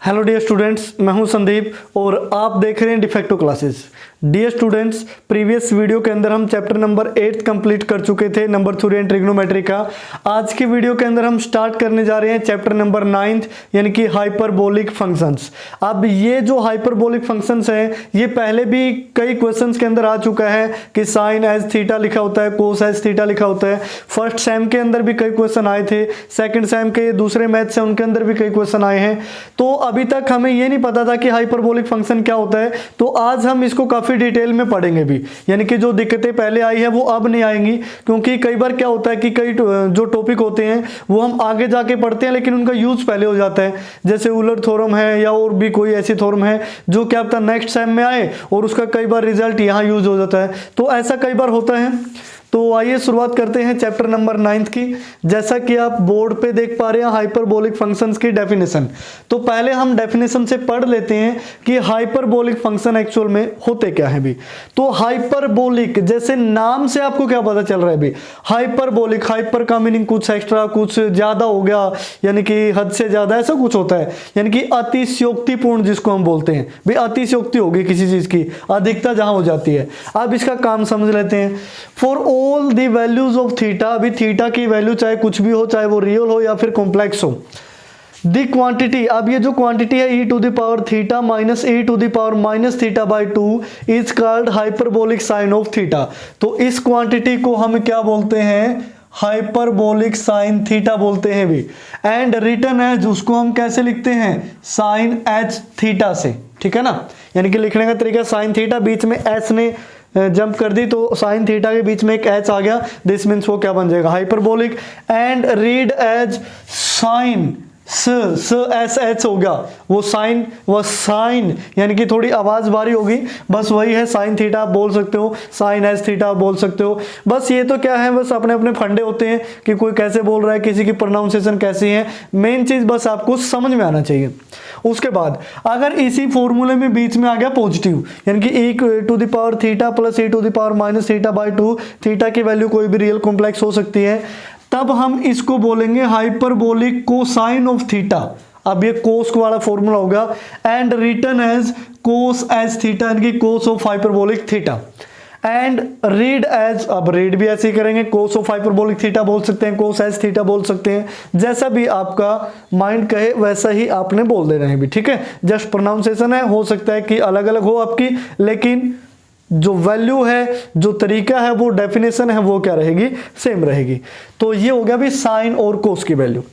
Hello dear students, मैं हूं संदीप और आप देख रहे हैं de facto classes. Dear students, previous video के अंदर हम चैप्टर नंबर 8 कंप्लीट कर चुके थे, नंबर थ्योरी एंड ट्रिग्नोमेट्री का। आज के वीडियो के अंदर हम स्टार्ट करने जा रहे हैं चैप्टर नंबर 9 यानी कि हाइपरबोलिक फंक्शंस। अब ये जो हाइपरबोलिक फंक्शंस हैं, ये पहले भी कई क्वेश्चंस के अंदर आ चुका है कि साइन एज थीटा लिखा होता है, कोस एज थीटा लिखा होता है। फर्स्ट सेम के अंदर भी कई क्वेश्चन आए थे, सेकंड सेम के दूसरे मैथ से उनके अंदर भी कई क्वेश्चन आए हैं। तो अभी तक हमें ये नहीं पता था कि हाइपरबोलिक फंक्शन क्या होता है, तो आज हम इसको काफी डिटेल में पढ़ेंगे भी। यानी कि जो दिक्कतें पहले आई है वो अब नहीं आएंगी, क्योंकि कई बार क्या होता है कि कई जो टॉपिक होते हैं वो हम आगे जाके पढ़ते हैं लेकिन उनका यूज पहले हो जाता है। जैसे यूलर थ्योरम है या और भी कोई ऐसी थ्योरम है जो क्या पता नेक्स्ट सेम में आए और उसका कई बार रिजल्ट यहाँ यूज हो जाता है, तो ऐसा कई बार होता है। तो आइए शुरुआत करते हैं चैप्टर नंबर 9 की। जैसा कि आप बोर्ड पे देख पा रहे हैं हाइपरबोलिक फंक्शंस की डेफिनेशन। तो पहले हम डेफिनेशन से पढ़ लेते हैं कि हाइपरबोलिक फंक्शन एक्चुअल में होते क्या है भी। तो हाइपरबोलिक, जैसे नाम से आपको क्या पता चल रहा है भी, हाइपरबोलिक, हाइपर का मीनिंग कुछ एक्स्ट्रा, कुछ ज्यादा हो गया, यानी कि हद से ज्यादा ऐसा कुछ होता है, यानी कि अतिशयोक्तिपूर्ण जिसको हम बोलते हैं भाई। अतिशयोक्ति होगी किसी चीज की, अधिकता जहां हो जाती है। अब इसका काम समझ लेते हैं। For all the values of theta, अभी थीटा की वैल्यू चाहे कुछ भी हो, चाहे वो रियल हो या फिर कॉम्प्लेक्स हो, द क्वांटिटी, अब ये जो क्वांटिटी है e to the power theta minus e to the power minus theta by 2 is called hyperbolic sine of theta. तो इस क्वांटिटी को हम क्या बोलते हैं? हाइपरबोलिक साइन थीटा बोलते हैं भी। एंड रिटर्न एज, उसको हम कैसे लिखते हैं? साइन एच थीटा से, ठीक है ना। यानी कि लिखने का तरीका साइन थीटा, बीच में एच ने जंप कर दी तो साइन थीटा के बीच में एक एच आ गया, दिस मीन्स वो क्या बन जाएगा? Hyperbolic. And read as sine S H हो गया, वो साइन, वो साइन यानी कि थोड़ी आवाज भारी होगी, बस वही है। साइन थीटा आप बोल सकते हो, साइन एस थीटा आप बोल सकते हो। बस ये तो क्या है, बस अपने अपने फंडे होते हैं कि कोई कैसे बोल रहा है, किसी की प्रोनाउंसिएशन कैसी है, मेन चीज बस आपको समझ में आना चाहिए। उसके बाद अगर इसी फॉर्मूले में बीच में आ गया पॉजिटिव, यानी कि e to the power theta plus e to the power minus theta by 2, theta की वैल्यू कोई भी रियल कॉम्प्लेक्स हो सकती है, तब हम इसको बोलेंगे हाइपरबोलिक कोसाइन ऑफ थीटा। अब ये कोस वाला फॉर्मूला होगा। And written as cos H theta, यानी कि cos of hyperbolic theta. And read as, अब रीड भी ऐसे ही करेंगे, कोस ऑफ हाइपरबोलिक थीटा बोल सकते हैं, कोस एज थीटा बोल सकते हैं, जैसा भी आपका माइंड कहे वैसा ही आपने बोल देना है भी, ठीक है। जस्ट प्रोनाउंसिएशन है, हो सकता है कि अलग अलग हो आपकी, लेकिन जो वैल्यू है, जो तरीका है, वो डेफिनेशन है, वो क्या रहेगी? सेम रहेगी। तो ये हो गया भी साइन और कोस की वैल्यू।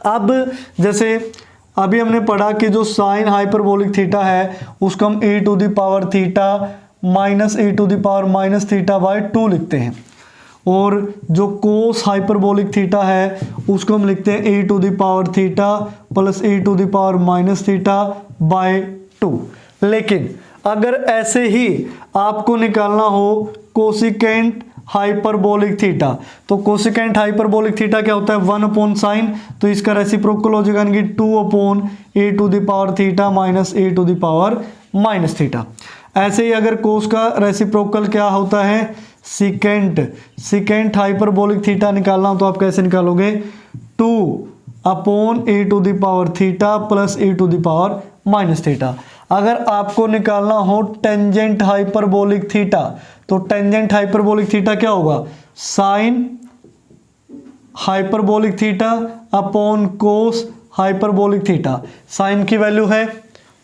अब जैसे अभी हमने पढ़ा कि जो साइन हाइपरबोलिक थीटा है उसको हम e to the power theta minus e to the power minus theta by 2 लिखते हैं, और जो कोस हाइपरबोलिक थीटा है उसको हम लिखते हैं e to the power theta plus e to the power minus theta by 2। लेकिन अगर ऐसे ही आपको निकालना हो कोसिकेंट हाइपरबोलिक थीटा, तो कोसिकेंट हाइपरबोलिक थीटा क्या होता है? 1 अपॉन साइन, तो इसका रेसिप्रोकल हो जाएगा 2 upon e to the power theta minus e to the power minus theta. ऐसे ही अगर कोस का रेसिप्रोकल क्या होता है? सिकेंट हाइपरबोलिक थीटा निकालना हो तो आप कैसे निकालोगे? 2 upon e to the power theta plus e to the power minus theta. अगर आपको निकालना हो टेंजेंट हाइपरबोलिक थीटा, तो टेंजेंट हाइपरबोलिक थीटा क्या होगा? Sine hyperbolic theta upon cos hyperbolic theta. Sine की वैल्यू है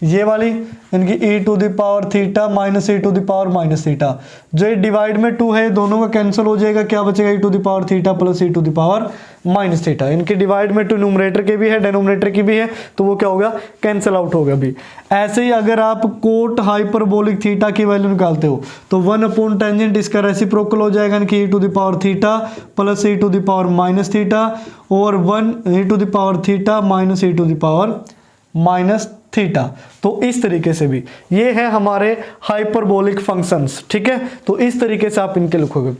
ये वाली, यानी कि e to the power theta minus e to the power minus theta. जो ये डिवाइड में 2 है, दोनों का कैंसिल हो जाएगा, क्या बचेगा? e to the power theta plus e to the power minus theta. इनके डिवाइड में 2 न्यूमरेटर के भी है, डिनोमिनेटर की भी है, तो वो क्या होगा? कैंसिल आउट होगा भी। ऐसे ही अगर आप कोट हाइपरबोलिक थीटा की वैल्यू निकालते हो तो 1 अपॉन टेंजेंट, इसका रेसिप्रोकल हो जाएगा कि e to the power theta plus e to the power minus theta, और 1 e to the power theta minus e to the power minus theta. तो इस तरीके से भी ये है हमारे हाइपरबोलिक फंक्शंस, ठीक है। तो इस तरीके से आप इनके लिखोगे।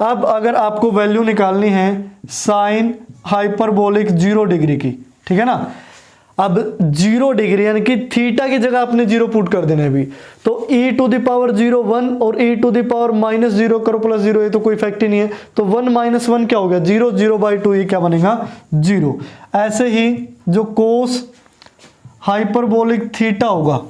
अब अगर आपको वैल्यू निकालनी है साइन हाइपरबोलिक 0 डिग्री की, ठीक है ना। अब 0 डिग्री यानी कि थीटा की जगह आपने 0 पुट कर देना है भी, तो e टू द पावर 0 1 और e to the power minus 0 करो प्लस 0, ये तो कोई इफेक्ट ही नहीं है, तो 1 माइनस 1 क्या हो गया? 0, 0 बाई 2 ये क्या बनेगा? 0। ऐसे ही जो कोस हाइपरबोलिक थीटा होगा।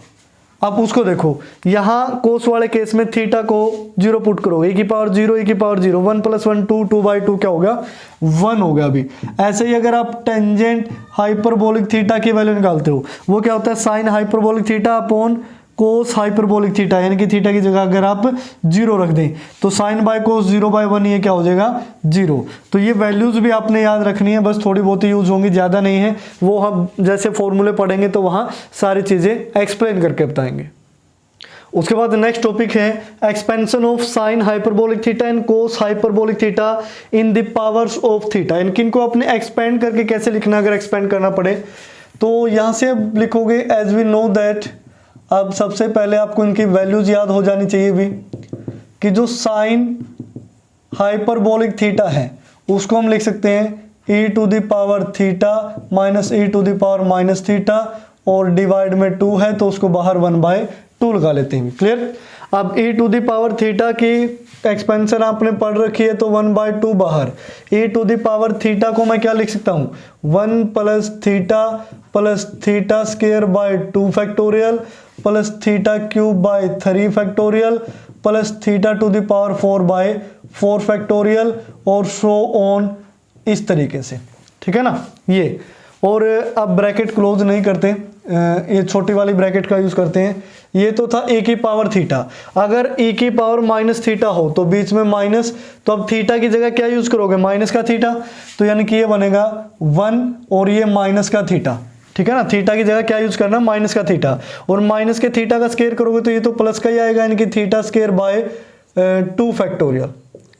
आप उसको देखो, यहाँ कोस वाले केस में थीटा को 0 पुट करो, e की पावर 0 e की पावर 0, 1 + 1 2, 2/2 क्या हो गया 1 हो गया। अभी ऐसे ही अगर आप टेंजेंट हाइपरबोलिक थीटा की वैल्यू निकालते हो, वो क्या होता है sign hyperbolic theta upon cos hyperbolic theta, यानी कि थीटा की जगह अगर आप 0 रख दें तो साइन बाय कोस 0/1 ये क्या हो जाएगा 0। तो ये वैल्यूज भी आपने याद रखनी है, बस थोड़ी बहुत यूज होंगी, ज़्यादा नहीं है, वो हम जैसे फॉर्मूले पढ़ेंगे तो वहाँ सारी चीज़ें एक्सप्लेन करके बताएंगे। उसके बाद नेक्स्ट टॉपिक है expansion of sine hyperbolic theta and cos hyperbolic theta in the powers of theta. इनको अपने एक्सपेंड करके कैसे लिखना, अगर एक्सपेंड करना पड़े तो यहाँ से अब लिखोगे एज वी नो दैट। अब सबसे पहले आपको इनकी वैल्यूज याद हो जानी चाहिए भी, कि जो साइन हाइपरबोलिक थीटा है उसको हम लिख सकते हैं e to the power theta minus e to the power minus theta, और डिवाइड में 2 है तो उसको बाहर 1/2 लगा लेते हैं। क्लियर। अब e to the power theta की एक्सपेंशन आपने पढ़ रखी है तो 1/2 बाहर। e to the power theta को मैं क्या लिख सकता हूँ 1 plus theta square by 2 factorial plus theta cube by 3 factorial plus theta to the power 4/4 factorial, और सो ऑन इस तरीके से। ठीक है ना ये। और अब ब्रैकेट क्लोज नहीं करते, ये छोटी वाली ब्रैकेट का यूज करते हैं। ये तो था e की पावर थीटा, अगर e की पावर माइनस थीटा हो तो बीच में माइनस, तो अब थीटा की जगह क्या यूज करोगे माइनस का थीटा, तो यानी कि ये बनेगा 1 और ये माइनस का थीटा। ठीक है ना, थीटा की जगह क्या यूज करना माइनस का थीटा, और माइनस के थीटा का स्क्वायर करोगे तो ये तो प्लस का ही आएगा, यानी कि theta square by 2 factorial.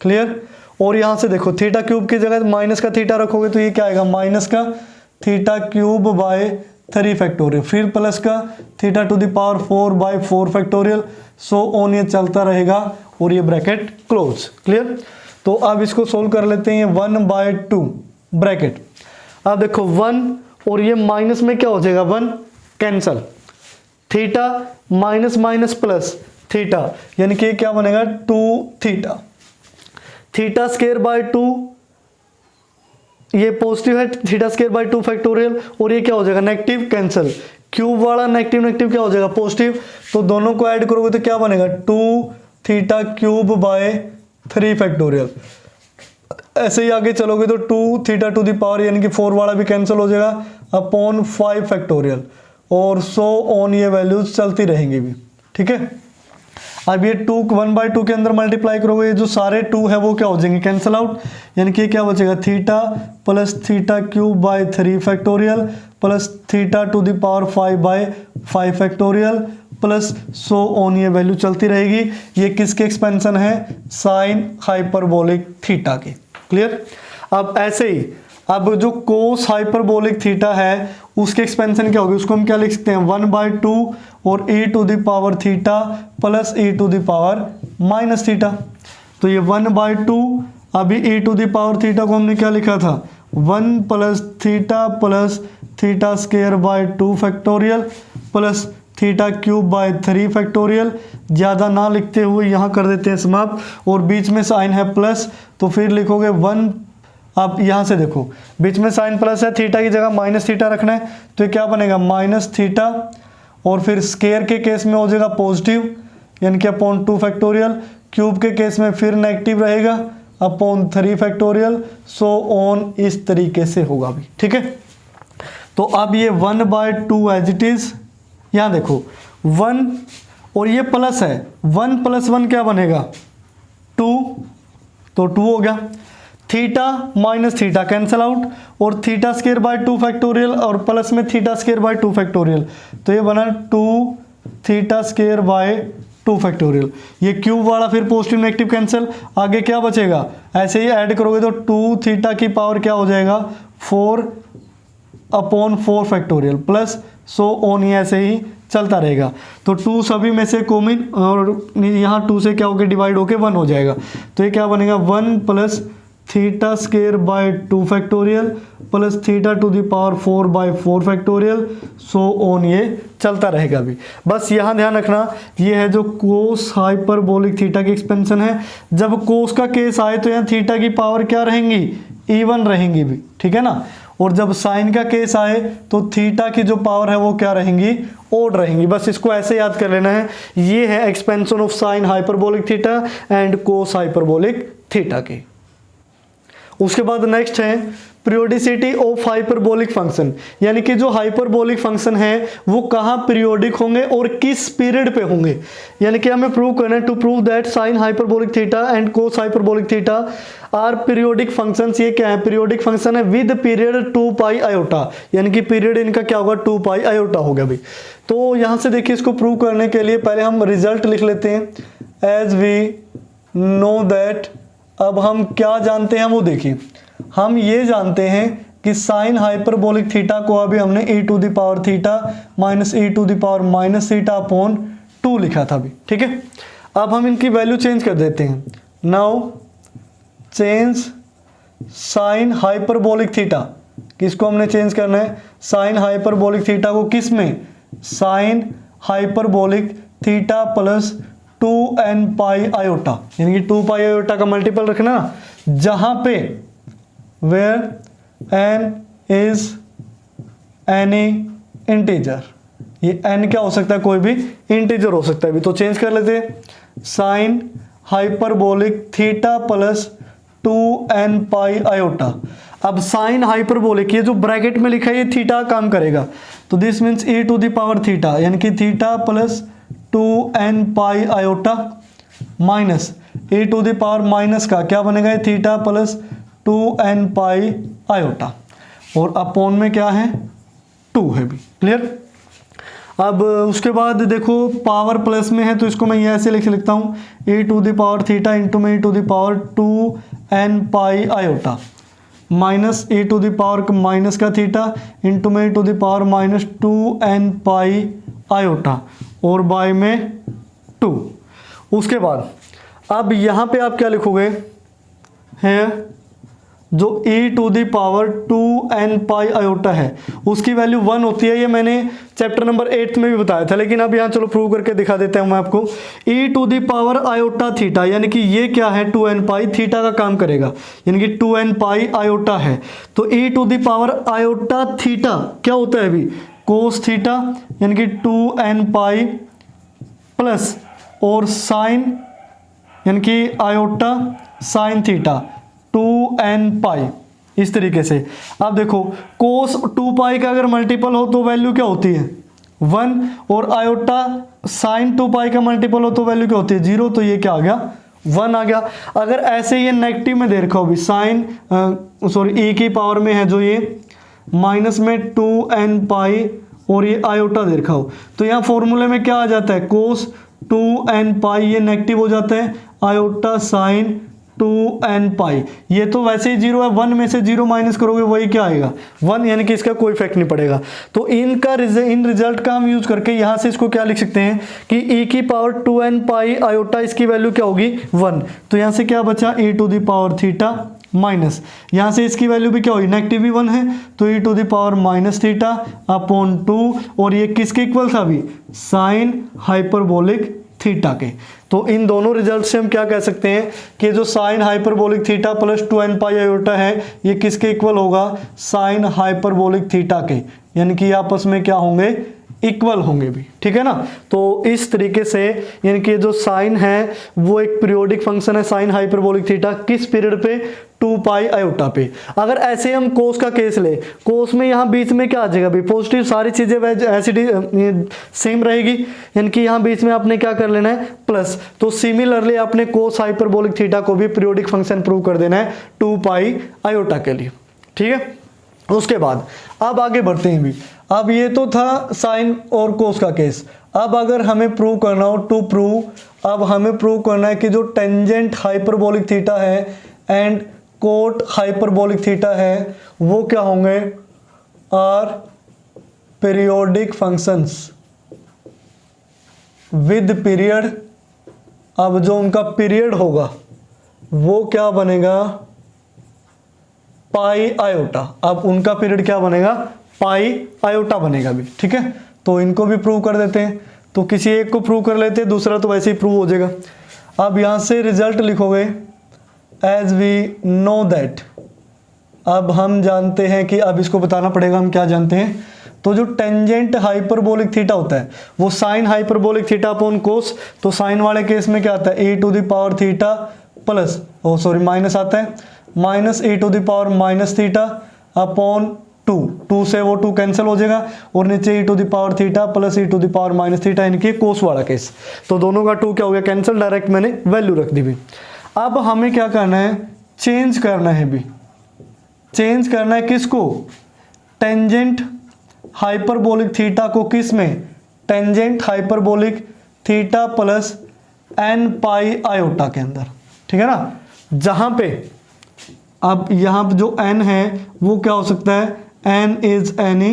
Clear. और यहाँ से देखो थीटा क्यूब की जगह माइनस का थीटा रखोगे तो ये क्या आएगा माइनस का थीटा क्यूब बाय 3 फैक्टोरियल, फिर प्लस का theta to the power 4/4 factorial, so on ये चलता रहेगा और ये ब्रैकेट क्लोज। क्लियर। तो अब इसको सोल्व कर लेते हैं 1/2 ब्रैकेट। अब देखो 1 और ये माइनस में क्या हो जाएगा 1 cancel, theta minus minus plus theta, यानी कि क्या बनेगा 2 थीटा, थीटा स्क्वायर बाय 2 ये पॉजिटिव है, थीटा स्क्वायर बाय 2 फैक्टोरियल, और ये क्या हो जाएगा नेगेटिव कैंसिल, क्यूब वाला नेगेटिव नेगेटिव क्या हो जाएगा पॉजिटिव, तो दोनों को ऐड करोगे तो क्या बनेगा 2 थीटा क्यूब बाय 3 फैक्टोरियल। ऐसे ही आगे चलोगे तो 2 थीटा टू द पावर यानी कि 4 वाला भी कैंसिल हो जाएगा अपॉन 5 फैक्टोरियल, और सो ऑन ये वैल्यूज चलती रहेंगी भी। ठीक है। अब ये 2 1/2 के अंदर मल्टीप्लाई करोगे, ये जो सारे 2 है वो क्या हो जाएंगे कैंसिल आउट, यानी कि क्या बचेगा theta plus theta cube by 3 factorial plus theta to the power 5/5 factorial plus so on ये वैल्यू चलती रहेगी। ये किसके एक्सपेंशन है साइन हाइपरबोलिक थीटा के। क्लियर। अब ऐसे ही अब जो कोस हाइपरबोलिक थीटा है उसके एक्सपेंशन क्या होगी, उसको हम क्या लिख सकते हैं 1/2 और e to the power theta plus e to the power minus theta. तो ये 1/2, अभी e to the power theta को हमने क्या लिखा था 1 plus theta square by 2 factorial plus theta cube by 3 factorial. ज़्यादा ना लिखते हुए यहाँ कर देते हैं समाप्त, और बीच में साइन है प्लस, तो फिर लिखोगे 1। आप यहाँ से देखो बीच में साइन प्लस है, थीटा की जगह माइनस थीटा रखना है, तो ये क्या बनेगा माइनस थीटा, और फिर स्क्वायर के केस में हो जाएगा पॉजिटिव यानी कि अपॉन 2 फैक्टोरियल, क्यूब के केस में फिर नेगेटिव रहेगा अपॉन 3 फैक्टोरियल, सो ऑन इस तरीके से होगा भी। ठीक है। तो अब ये 1/2 एज इट इज, यहाँ देखो 1 और ये प्लस है, 1 + 1 क्या बनेगा 2, तो 2 हो गया, theta minus theta cancel out, और थीटा स्क्वायर बाय 2 फैक्टोरियल और प्लस में थीटा स्क्वायर बाय 2 फैक्टोरियल, तो ये बना 2 थीटा स्क्वायर बाय 2 फैक्टोरियल। ये क्यूब वाला फिर पॉजिटिव नेगेटिव कैंसिल, आगे क्या बचेगा ऐसे ही ऐड करोगे तो 2 थीटा की पावर क्या हो जाएगा 4/4 फैक्टोरियल प्लस सो ऑन, ये ऐसे ही चलता रहेगा। तो 2 सभी में से कॉमन, और यहाँ 2 से क्या होकर डिवाइड होके 1 हो जाएगा, तो ये क्या बनेगा 1 plus theta square by 2 factorial plus theta to the power 4/4 factorial, so on ये चलता रहेगा भी। बस यहाँ ध्यान रखना ये है जो कोस हाइपरबोलिक थीटा की एक्सपेंशन है। जब कोस का केस आए तो यहाँ थीटा की पावर क्या रहेंगी इवन रहेंगी भी। ठीक है ना। और जब साइन का केस आए तो थीटा की जो पावर है वो क्या रहेंगी, ओड रहेंगी। बस इसको ऐसे याद कर लेना है। ये है expansion of sine hyperbolic theta and cos hyperbolic theta की। उसके बाद नेक्स्ट है पीरियोडिसिटी ऑफ हाइपरबोलिक फंक्शन, यानी कि जो हाइपरबोलिक फंक्शन है वो कहाँ पीरियोडिक होंगे और किस पीरियड पे होंगे। यानी कि हमें प्रूव करना है, to prove that sine hyperbolic theta and cos hyperbolic theta are periodic functions. ये क्या है, पीरियोडिक फंक्शन है विद पीरियड 2 पाई आयोटा, यानी कि पीरियड इनका क्या होगा, 2 पाई आयोटा होगा भाई। तो यहाँ से देखिए इसको प्रूव करने के लिए पहले हम रिजल्ट लिख लेते हैं। एज वी नो दैट, अब हम क्या जानते हैं वो देखिए, हम ये जानते हैं कि साइन हाइपरबोलिक थीटा को अभी हमने e to the power theta minus e to the power minus theta upon 2 लिखा था अभी, ठीक है। अब हम इनकी वैल्यू चेंज कर देते हैं। Now change sign hyperbolic theta, किसको हमने चेंज करना है, साइन हाइपरबोलिक थीटा को किस में, sign hyperbolic theta plus 2n pi iota, यानी कि 2 पाई आयोटा का मल्टीपल रखना, जहां पे where n is any integer, ये n क्या हो सकता है, कोई भी इंटीजर हो सकता है भी। तो चेंज कर लेते हैं, sign hyperbolic theta plus 2n pi iota. अब साइन हाइपरबोलिक, ये जो ब्रैकेट में लिखा है ये थीटा काम करेगा, तो this means e to the power theta, यानी कि theta plus 2n pi iota minus e to the power minus का क्या बनेगा, theta plus 2n pi iota, और अपॉन में क्या है, 2 है भी। क्लियर। अब उसके बाद देखो पावर प्लस में है तो इसको मैं ये ऐसे लिखता हूँ, e to the power theta into में e to the power 2n pi iota minus e to the power minus का थीटा इंटू में e to the power minus 2n pi iota और बाय में 2। उसके बाद अब यहाँ पे आप क्या लिखोगे, है जो e to the power 2n pi iota है उसकी वैल्यू 1 होती है। ये मैंने चैप्टर नंबर 8 में भी बताया था, लेकिन अब यहाँ चलो प्रूव करके दिखा देता हूँ मैं आपको। e to the power iota theta, यानी कि ये क्या है, 2n पाई थीटा का काम करेगा, यानी कि 2n पाई आयोटा है। तो e to the power iota theta क्या होता है अभी, कोस थीटा, यानी कि 2n पाई प्लस और साइन, यानी कि आयोटा साइन थीटा 2n पाई, इस तरीके से। अब देखो कोस 2 पाई का अगर मल्टीपल हो तो वैल्यू क्या होती है, 1, और आयोटा साइन 2 पाई का मल्टीपल हो तो वैल्यू क्या होती है, 0, तो ये क्या आ गया, 1 आ गया। अगर ऐसे ये नेगेटिव में दे रखा हो भी, साइन e की पावर में है जो ये माइनस में 2n पाई और ये आयोटा दे रखा हो, तो यहाँ फॉर्मूले में क्या आ जाता है, कोस 2n पाई, ये नेगेटिव हो जाता है, आयोटा साइन 2n पाई। ये तो वैसे ही 0 है, 1 में से 0 माइनस करोगे वही क्या आएगा, 1, यानी कि इसका कोई इफेक्ट नहीं पड़ेगा। तो इन रिजल्ट का हम यूज करके यहाँ से इसको क्या लिख सकते हैं कि e की पावर 2n पाई आयोटा, इसकी वैल्यू क्या होगी, 1। तो यहाँ से क्या बचा, e to the power theta minus, यहाँ से इसकी वैल्यू भी क्या होगी, नेगेटिव भी 1 है, तो e to the power minus theta upon 2, और ये किसके इक्वल था अभी, साइन हाइपरबोलिक थीटा के। तो इन दोनों रिजल्ट से हम क्या कह सकते हैं कि जो sign hyperbolic theta plus 2n pi iota है ये किसके इक्वल होगा, साइन हाइपरबोलिक थीटा के, यानी कि आपस में क्या होंगे, इक्वल होंगे भी, ठीक है ना। तो इस तरीके से यानी कि जो साइन है वो एक पीरियोडिक फंक्शन है, साइन हाइपरबोलिक थीटा किस पीरियड पे, 2 पाई आयोटा पे। अगर ऐसे हम कोस का केस ले, कोस में यहाँ बीच में क्या आ जाएगा भी, पॉजिटिव, सारी चीजें ऐसी सेम रहेगी, यानी कि यहाँ बीच में आपने क्या कर लेना है, प्लस। तो सिमिलरली आपने कोस हाइपरबोलिक थीटा को भी पीरियोडिक फंक्शन प्रूव कर देना है 2 पाई आयोटा के लिए, ठीक है। उसके बाद अब आगे बढ़ते हैं भी। अब ये तो था साइन और कोस का केस। अब अगर हमें प्रूव करना हो, टू प्रूव, अब हमें प्रूव करना है कि जो टेंजेंट हाइपरबोलिक थीटा है एंड कोट हाइपरबोलिक थीटा है वो क्या होंगे, are periodic functions with period. अब जो उनका पीरियड होगा वो क्या बनेगा, पाई आयोटा। अब उनका पीरियड क्या बनेगा, पाई आयोटा बनेगा भी, ठीक है। तो इनको भी प्रूव कर देते हैं, तो किसी एक को प्रूव कर लेते हैं, दूसरा तो वैसे ही प्रूव हो जाएगा। अब यहाँ से रिजल्ट लिखोगे, एज वी नो दैट, अब हम जानते हैं कि अब इसको बताना पड़ेगा, हम क्या जानते हैं, तो जो टेंजेंट हाइपरबोलिक थीटा होता है वो sine hyperbolic theta upon cos, तो साइन वाले केस में क्या आता है e to the power theta plus minus आता है minus e to the power minus theta upon 2 से वो 2 कैंसिल हो जाएगा और नीचे e to the power theta plus e to the power minus theta, इनके कोस वाला केस, तो दोनों का 2 क्या हो गया कैंसिल, डायरेक्ट मैंने वैल्यू रख दी भी। अब हमें क्या करना है, चेंज करना है भी, चेंज करना है किसको, टेंजेंट हाइपरबोलिक थीटा को, किस में, tangent hyperbolic theta plus n pi iota के अंदर, ठीक है ना, जहां पे अब यहां पे जो n है वो क्या हो सकता है, n is any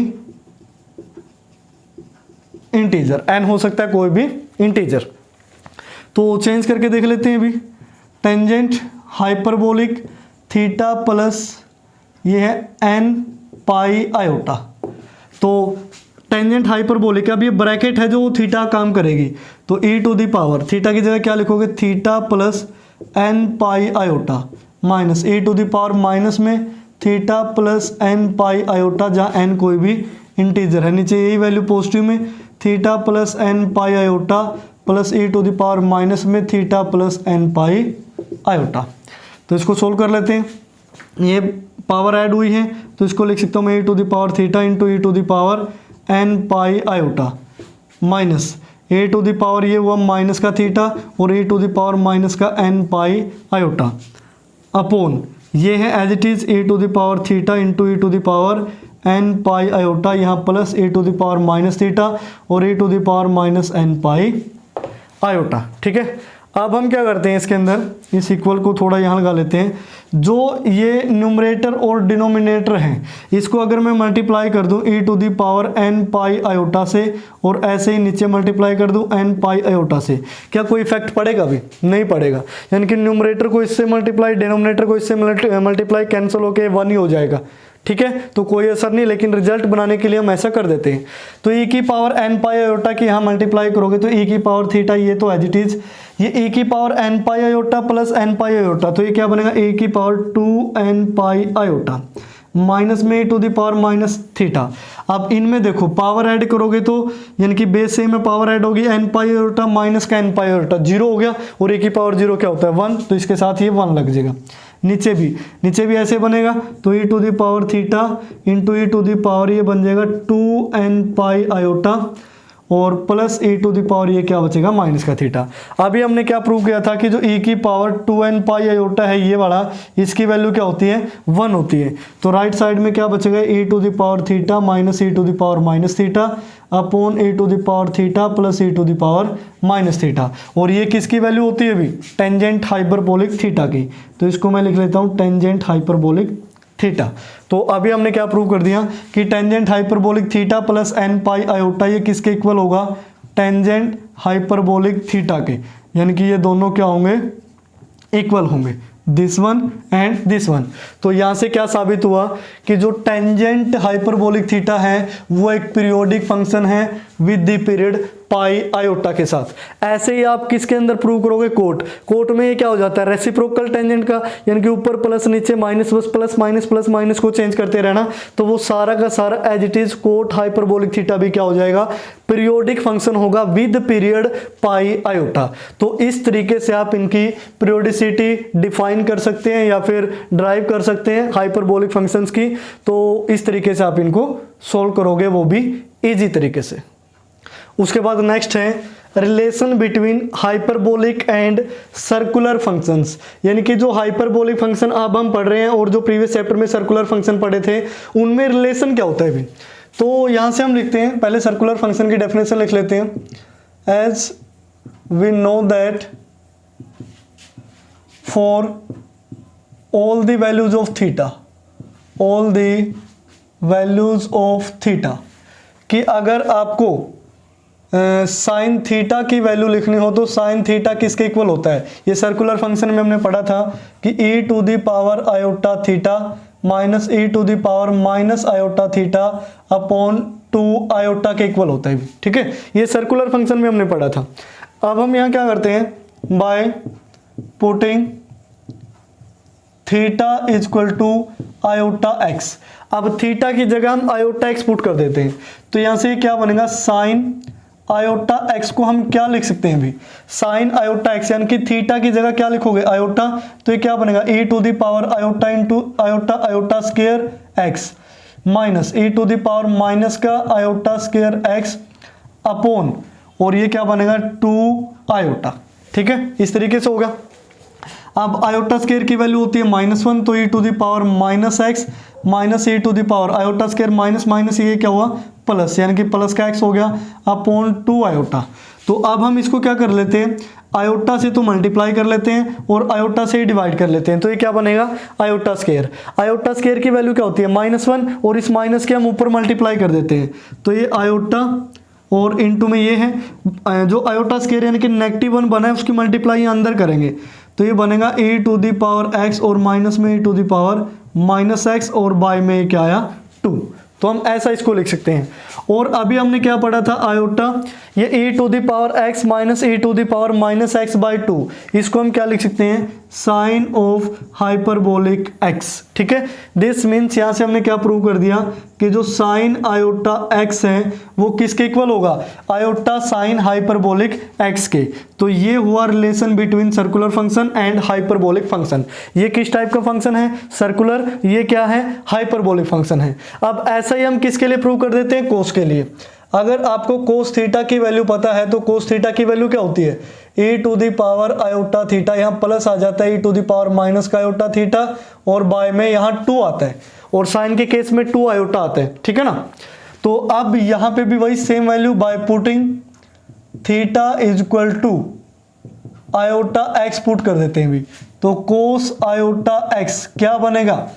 integer, n हो सकता है कोई भी इंटीजर। तो चेंज करके देख लेते हैं अभी, टेंजेंट हाइपरबोलिक थीटा प्लस ये है n पाई आयोटा, तो टेंजेंट हाइपरबोलिक, अब ये ब्रैकेट है जो थीटा काम करेगी, तो e to the power theta की जगह क्या लिखोगे, theta plus n pi iota minus e to the power minus में theta plus n pi iota, जहाँ n कोई भी इंटीजर है, नीचे यही वैल्यू पॉजिटिव में theta plus n pi iota plus e to the power minus में theta plus n pi iota. तो इसको सोल्व कर लेते हैं, ये पावर ऐड हुई है तो इसको लिख सकता हूँ मैं e to the power theta into e to the power n pi iota minus e to the power ये हुआ माइनस का थीटा और e to the power minus का n पाई आयोटा अपॉन ये है as it is e to the power theta into e to the power n pi iota, यहाँ plus e to the power minus theta और e to the power minus n pi iota, ठीक है। अब हम क्या करते हैं, इसके अंदर इस इक्वल को थोड़ा यहाँ लगा लेते हैं, जो ये न्यूमरेटर और डिनोमिनेटर हैं इसको अगर मैं मल्टीप्लाई कर दूँ e to the power n pi iota से और ऐसे ही नीचे मल्टीप्लाई कर दूँ n पाई आयोटा से, क्या कोई इफेक्ट पड़ेगा? भी नहीं पड़ेगा, यानी कि न्यूमरेटर को इससे मल्टीप्लाई, डिनोमिनेटर को इससे मल्टीप्लाई कैंसिल होकर 1 ही हो जाएगा, ठीक है, तो कोई असर नहीं। लेकिन रिजल्ट बनाने के लिए हम ऐसा कर देते हैं, तो e की पावर n पाई आयोटा की यहाँ मल्टीप्लाई करोगे तो e की पावर थीटा, ये तो एज इट इज, ये e की power n pi iota plus n pi iota, तो ये क्या बनेगा a की power 2n pi iota minus में e to the power minus theta. अब इनमें देखो पावर ऐड करोगे तो यानी कि बेस से में पावर ऐड होगी n पाई आयोटा माइनस का n पाई आयोटा, 0 हो गया और a की पावर 0 क्या होता है 1, तो इसके साथ ये 1 लग जाएगा। नीचे भी ऐसे बनेगा तो e to the power theta into e to the power ये बन जाएगा 2n पाई आयोटा और plus e to the power ये क्या बचेगा माइनस का थीटा। अभी हमने क्या प्रूव किया था कि जो e की पावर 2n पाई आयोटा है ये वाला, इसकी वैल्यू क्या होती है 1 होती है, तो राइट साइड में क्या बचेगा e to the power theta minus e to the power minus theta upon e to the power theta plus e to the power minus theta, और ये किसकी वैल्यू होती है अभी टेंजेंट हाइपरबोलिक थीटा की, तो इसको मैं लिख लेता हूँ टेंजेंट हाइपरबोलिक थीटा। तो अभी हमने क्या प्रूव कर दिया कि tangent hyperbolic theta plus n pi iota ये किसके इक्वल होगा, टेंजेंट हाइपरबोलिक थीटा के, यानी कि ये दोनों क्या होंगे इक्वल होंगे, this one and this one. तो यहाँ से क्या साबित हुआ कि जो टेंजेंट हाइपरबोलिक थीटा है वो एक पीरियोडिक फंक्शन है with the period pi iota के साथ। ऐसे ही आप किसके अंदर प्रूव करोगे, कोट में ये क्या हो जाता है रेसिप्रोकल टेंजेंट का, यानी कि ऊपर प्लस नीचे माइनस, बस प्लस माइनस को चेंज करते रहना, तो वो सारा का सारा as it is cot hyperbolic theta भी क्या हो जाएगा पीरियोडिक फंक्शन होगा विद पीरियड पाई आयोटा। तो इस तरीके से आप इनकी पीरियोडिसिटी डिफाइन कर सकते हैं या फिर ड्राइव कर सकते हैं हाइपरबोलिक फंक्शंस की। तो इस तरीके से आप इनको सोल्व करोगे, वो भी इजी तरीके से। उसके बाद नेक्स्ट है relation between hyperbolic and circular functions, यानी कि जो हाइपरबोलिक फंक्शन अब हम पढ़ रहे हैं और जो प्रीवियस चैप्टर में सर्कुलर फंक्शन पढ़े थे उनमें रिलेशन क्या होता है भी। तो यहां से हम लिखते हैं, पहले सर्कुलर फंक्शन की डेफिनेशन लिख लेते हैं, as we know that for all the values of theta, all the values of theta, कि अगर आपको साइन थीटा की वैल्यू लिखनी हो तो साइन थीटा किसके इक्वल होता है, ये सर्कुलर फंक्शन में हमने पढ़ा था कि e to the power iota theta minus e to the power minus iota theta upon 2 iota के इक्वल होता है, ठीक है, ये सर्कुलर फंक्शन में हमने पढ़ा था। अब हम यहाँ क्या करते हैं, by putting theta is equal to iota x. अब थीटा की जगह हम आयोटा एक्स पुट कर देते हैं, तो यहाँ से क्या बनेगा, साइन आयोटा एक्स को हम क्या लिख सकते हैं अभी, साइन आयोटा एक्स, यानी कि थीटा की जगह क्या लिखोगे, आयोटा, तो ये क्या बनेगा, e to the power iota into iota, iota square x minus e to the power minus का आयोटा स्क्वायर एक्स अपॉन, और ये क्या बनेगा 2 आयोटा। ठीक है, इस तरीके से होगा। अब आयोटा स्क्वायर की वैल्यू होती है -1, तो e to the power minus x minus e to the power iota square minus minus, ये क्या हुआ प्लस, यानी कि प्लस का x हो गया अपॉन 2 आयोटा। तो अब हम इसको क्या कर लेते हैं, आयोटा से तो मल्टीप्लाई कर लेते हैं और आयोटा से ही डिवाइड कर लेते हैं, तो ये क्या बनेगा, आयोटा स्क्वायर। आयोटा स्क्वायर की वैल्यू क्या होती है -1, और इस माइनस के हम ऊपर मल्टीप्लाई कर देते हैं, तो ये आयोटा और इनटू में ये है, जो आयोटा स्क्वायर यानी कि -1 बना है उसकी मल्टीप्लाई अंदर करेंगे, तो ये बनेगा e to the power x और माइनस में e to the power -x और बाय में क्या आया 2, तो हम ऐसा इसको लिख सकते हैं। और अभी हमने क्या पढ़ा था, आयोटा, ये e to the power x minus e to the power -x by 2, इसको हम क्या लिख सकते हैं, साइन ऑफ हाइपरबोलिक x। ठीक है, दिस मीन्स यहाँ से हमने क्या प्रूव कर दिया कि जो साइन आयोटा x है वो किसके इक्वल होगा, आयोटा साइन हाइपरबोलिक x के। तो ये हुआ relation between circular function and hyperbolic function. ये किस टाइप का फंक्शन है, सर्कुलर, ये क्या है, हाइपरबोलिक फंक्शन है। अब ऐसा ही हम किसके लिए प्रूव कर देते हैं, कोस के लिए। अगर आपको कोस थीटा की वैल्यू पता है तो कोस थीटा की वैल्यू क्या होती है, e to the power iota theta, यहाँ प्लस आ जाता है e to the power minus का आयोटा थीटा, और बाय में यहाँ 2 आता है, और साइन के केस में 2 आयोटा आता है। ठीक है ना, तो अब यहाँ पे भी वही same value, by putting theta is equal to iota x put कर देते हैं भी, तो कोस आयोटा एक्स क्या बनेगा,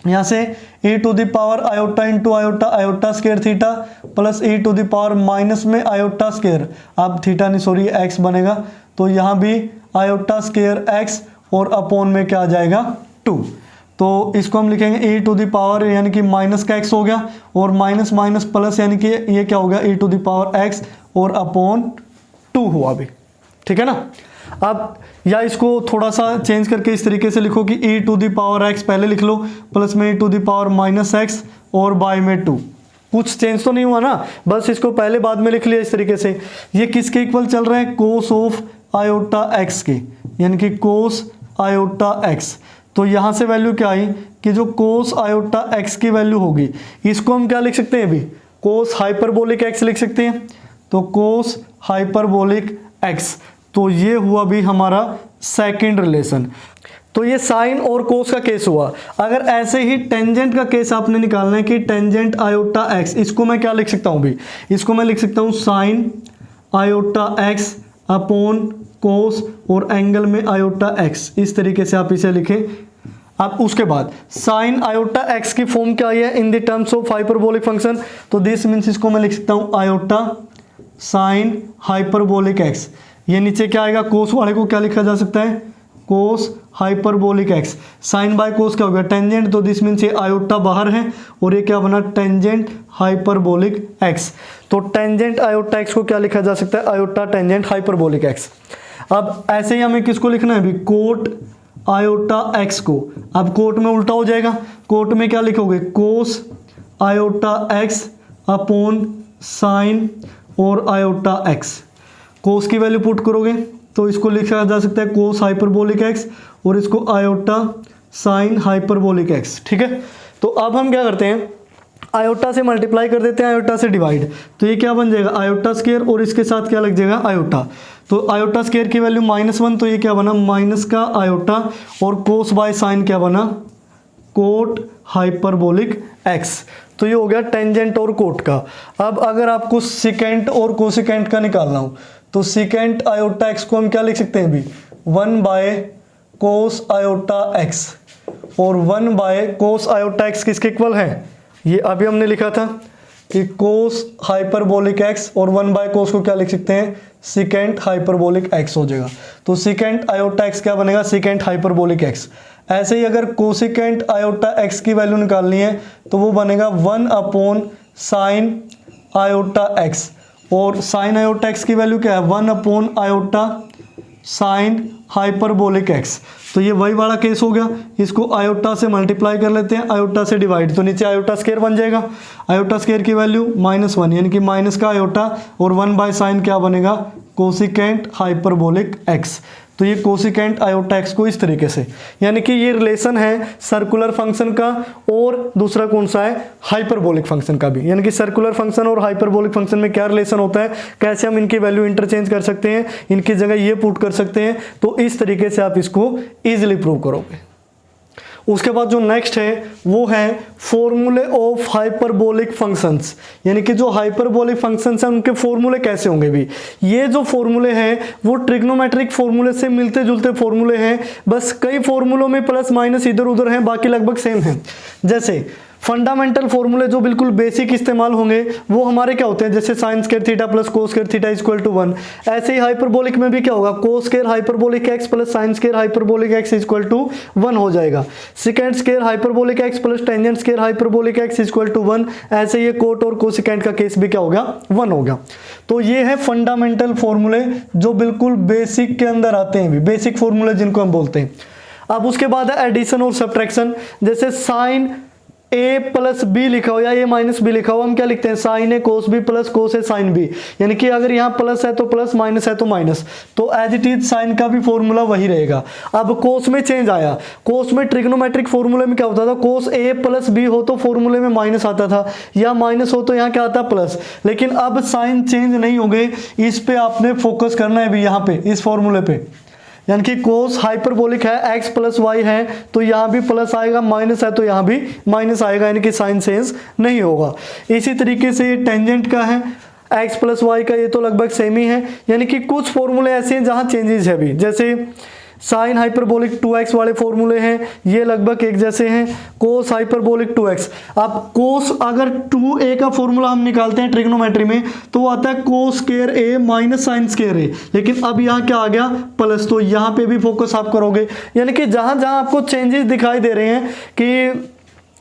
यहाँ से e to the power iota into iota, iota square theta plus e to the power minus में आयोटा स्क्वायर, अब थीटा नहीं सॉरी x बनेगा, तो यहाँ भी आयोटा स्क्वायर x और अपॉन में क्या आ जाएगा 2, तो इसको हम लिखेंगे e टू द पावर यानी कि माइनस का x हो गया, और माइनस माइनस प्लस यानी कि ये क्या हो गया e to the power x और अपॉन 2 हुआ भी। ठीक है ना, अब या इसको थोड़ा सा चेंज करके इस तरीके से लिखो कि e to the power x पहले लिख लो, प्लस में e to the power -x और बाय में 2। कुछ चेंज तो नहीं हुआ ना, बस इसको पहले बाद में लिख लिया इस तरीके से। ये किसके इक्वल चल रहा है, कोस ऑफ आयोटा x के, यानी कि कोस आयोटा x। तो यहाँ से वैल्यू क्या आई कि जो कोस आयोटा x की वैल्यू होगी, इसको हम क्या लिख सकते हैं अभी, कोस हाइपरबोलिक x लिख सकते हैं, तो कोस हाइपरबोलिक x। तो ये हुआ भी हमारा सेकंड रिलेशन। तो ये साइन और कोस का केस हुआ। अगर ऐसे ही टेंजेंट का केस आपने निकालना है कि टेंजेंट आयोटा एक्स, इसको मैं क्या लिख सकता हूँ भी, इसको मैं लिख सकता हूँ sine iota x upon cos और एंगल में आयोटा एक्स, इस तरीके से आप इसे लिखें। अब उसके बाद साइन आयोटा एक्स की फॉर्म क्या है in the terms of hyperbolic function, तो दिस मीन्स इसको मैं लिख सकता हूँ आयोटा साइन हाइपरबोलिक एक्स। ये नीचे क्या आएगा, कोस वाले को क्या लिखा जा सकता है, cos hyperbolic x. Sine by cos क्या होगा, टेंजेंट, तो दिस मीन्स ये आयोटा बाहर है और ये क्या बना, टेंजेंट हाइपरबोलिक एक्स। तो टेंजेंट आयोटा एक्स को क्या लिखा जा सकता है, आयोटा टेंजेंट हाइपरबोलिक एक्स। अब ऐसे ही हमें किसको लिखना है अभी, कोट आयोटा एक्स को। अब कोट में उल्टा हो जाएगा, कोट में क्या लिखोगे, कोस आयोटा एक्स अपॉन साइन और आयोटा एक्स। कोस की वैल्यू पुट करोगे तो इसको लिखा जा सकता है कोस हाइपरबोलिक एक्स और इसको आयोटा साइन हाइपरबोलिक एक्स। ठीक है, तो अब हम क्या करते हैं, आयोटा से मल्टीप्लाई कर देते हैं, आयोटा से डिवाइड, तो ये क्या बन जाएगा, आयोटा स्क्वायर और इसके साथ क्या लग जाएगा, आयोटा। तो आयोटा स्क्वायर की वैल्यू -1, तो ये क्या बना, माइनस का आयोटा, और कोस बाय साइन क्या बना, कोट हाइपरबोलिक एक्स। तो ये हो गया टेंजेंट और कोट का। अब अगर आपको सिकेंट और कोसिकेंट का निकालना हो तो सिकेंट आयोटा एक्स को हम क्या लिख सकते हैं अभी, 1 बाय कोस आयोटा एक्स, और 1 बाय कोस आयोटा एक्स किसके इक्वल है, ये अभी हमने लिखा था कि कोस हाइपरबोलिक एक्स, और 1 बाय कोस को क्या लिख सकते हैं, सिकेंट हाइपरबोलिक एक्स हो जाएगा। तो सिकेंट आयोटा एक्स क्या बनेगा, सिकेंट हाइपरबोलिक एक्स। ऐसे ही अगर कोसिकेंट आयोटा एक्स की वैल्यू निकालनी है तो वो बनेगा 1 अपॉन साइन आयोटा एक्स, और साइन आयोटा एक्स की वैल्यू क्या है, 1 upon iota sine hyperbolic x. तो ये वही वाला केस हो गया, इसको आयोटा से मल्टीप्लाई कर लेते हैं, आयोटा से डिवाइड, तो नीचे आयोटा स्क्वायर बन जाएगा। आयोटा स्क्वायर की वैल्यू -1 यानी कि माइनस का आयोटा और 1/sin क्या बनेगा, कोसिकेंट हाइपरबोलिक एक्स। तो ये कोसिकेंट आयोटा एक्स को इस तरीके से, यानी कि ये रिलेशन है सर्कुलर फंक्शन का और दूसरा कौन सा है, हाइपरबोलिक फंक्शन का भी। यानी कि सर्कुलर फंक्शन और हाइपरबोलिक फंक्शन में क्या रिलेशन होता है, कैसे हम इनकी वैल्यू इंटरचेंज कर सकते हैं, इनकी जगह ये पुट कर सकते हैं। तो इस तरीके से आप इसको ईजिली प्रूव करोगे। उसके बाद जो नेक्स्ट है वो है फॉर्मूले ऑफ हाइपरबोलिक फंक्शंस, यानी कि जो हाइपरबोलिक फंक्शंस हैं उनके फॉर्मूले कैसे होंगे भी। ये जो फॉर्मूले हैं वो ट्रिग्नोमेट्रिक फॉर्मूले से मिलते जुलते फॉर्मूले हैं, बस कई फॉर्मूलों में प्लस माइनस इधर उधर हैं, बाकी लगभग सेम हैं। जैसे फंडामेंटल फॉर्मूले जो बिल्कुल बेसिक इस्तेमाल होंगे वो हमारे क्या होते हैं, जैसे sine square theta plus cos square theta equal to 1। ऐसे ही हाइपरबोलिक में भी क्या होगा, cos square hyperbolic x plus sine square hyperbolic x equal to 1 हो जाएगा। Second square hyperbolic x plus tangent square hyperbolic x equal to 1। ऐसे ये कोट और कोसिकेंट का केस भी क्या होगा, 1 होगा। तो ये है फंडामेंटल फॉर्मूले जो बिल्कुल बेसिक के अंदर आते हैं, भी बेसिक फॉर्मूले जिनको हम बोलते हैं। अब उसके बाद है एडिशन और सब्ट्रैक्शन, जैसे साइन ए प्लस बी लिखा हो या ए माइनस बी लिखा हो, हम क्या लिखते हैं, साइन ए कोस बी प्लस कोस ए साइन बी। यानी कि अगर यहाँ प्लस है तो प्लस, माइनस है तो माइनस, तो एज इट इज साइन का भी फॉर्मूला वही रहेगा। अब कोस में चेंज आया, कोस में ट्रिग्नोमेट्रिक फॉर्मूले में क्या होता था, कोस ए प्लस बी हो तो फॉर्मूले में माइनस आता था, या माइनस हो तो यहाँ क्या आता प्लस। लेकिन अब साइन चेंज नहीं हो गए, इस पे आपने फोकस करना है भी, यहाँ पे इस फॉर्मूले पे। यानी कि कोस हाइपरबोलिक है, x प्लस वाई है तो यहाँ भी प्लस आएगा, माइनस है तो यहाँ भी माइनस आएगा, यानी कि साइन चेंज नहीं होगा। इसी तरीके से टेंजेंट का है, x प्लस वाई का, ये तो लगभग सेम ही है। यानी कि कुछ फॉर्मूले ऐसे हैं जहाँ चेंजेस है भी, जैसे साइन हाइपरबोलिक 2x वाले फॉर्मूले हैं, ये लगभग एक जैसे हैं। कोस हाइपरबोलिक 2x, अब कोस अगर 2a का फॉर्मूला हम निकालते हैं ट्रिग्नोमेट्री में तो वो आता है cos square a minus sine square a, लेकिन अब यहाँ क्या आ गया, प्लस। तो यहाँ पे भी फोकस आप करोगे, यानी कि जहाँ जहाँ आपको चेंजेस दिखाई दे रहे हैं कि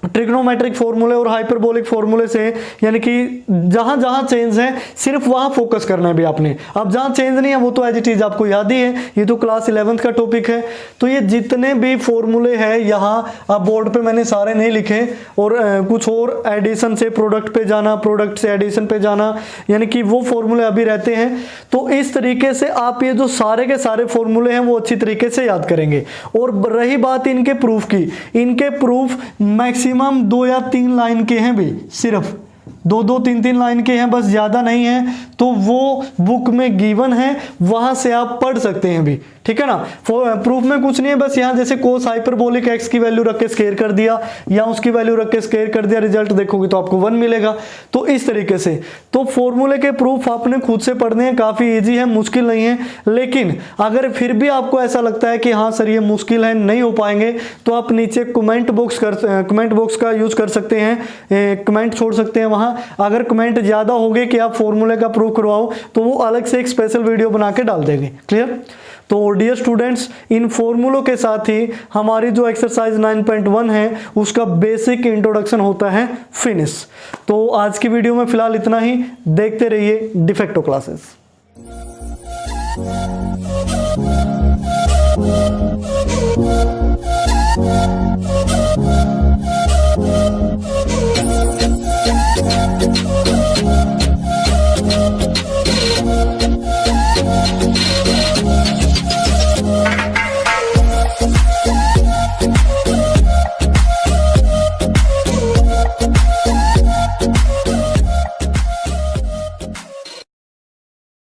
ट्रिग्नोमेट्रिक फॉर्मूले और हाइपरबोलिक फॉर्मूले से, यानी कि जहां जहां चेंज है सिर्फ वहां फोकस करना है भी आपने। अब जहां चेंज नहीं है वो तो एज इट इज आपको याद ही है, ये तो क्लास 11th का टॉपिक है। तो ये जितने भी फॉर्मूले हैं यहाँ, अब बोर्ड पे मैंने सारे नहीं लिखे, और कुछ और एडिशन से प्रोडक्ट पे जाना, प्रोडक्ट से एडिशन पे जाना, यानी कि वो फॉर्मूले अभी रहते हैं। तो इस तरीके से आप ये जो सारे के सारे फॉर्मूले हैं वो अच्छी तरीके से याद करेंगे। और रही बात इनके प्रूफ की, इनके प्रूफ मैक्सिमम 2 या 3 लाइन के हैं भी, सिर्फ 2-2, 3-3 लाइन के हैं, बस ज़्यादा नहीं है। तो वो बुक में गिवन है, वहां से आप पढ़ सकते हैं भी, ठीक है ना। प्रूफ में कुछ नहीं है, बस यहाँ जैसे कोस हाइपरबोलिक एक्स की वैल्यू रख के स्क्वायर कर दिया या उसकी वैल्यू रख के स्क्वायर कर दिया, रिजल्ट देखोगे तो आपको 1 मिलेगा। तो इस तरीके से तो फॉर्मूले के प्रूफ आपने खुद से पढ़ने हैं, काफ़ी ईजी है, मुश्किल नहीं है। लेकिन अगर फिर भी आपको ऐसा लगता है कि हाँ सर ये मुश्किल है, नहीं हो पाएंगे, तो आप नीचे कमेंट बॉक्स का यूज कर सकते हैं, कमेंट छोड़ सकते हैं वहाँ। अगर कमेंट ज़्यादा हो गए कि आप फॉर्मूले का प्रूफ करवाओ तो वो अलग से एक स्पेशल वीडियो बना के डाल देंगे, क्लियर। तो डियर स्टूडेंट्स, इन फॉर्मूलों के साथ ही हमारी जो एक्सरसाइज 9.1 है उसका बेसिक इंट्रोडक्शन होता है फिनिश। तो आज की वीडियो में फिलहाल इतना ही, देखते रहिए डिफेक्टो क्लासेस।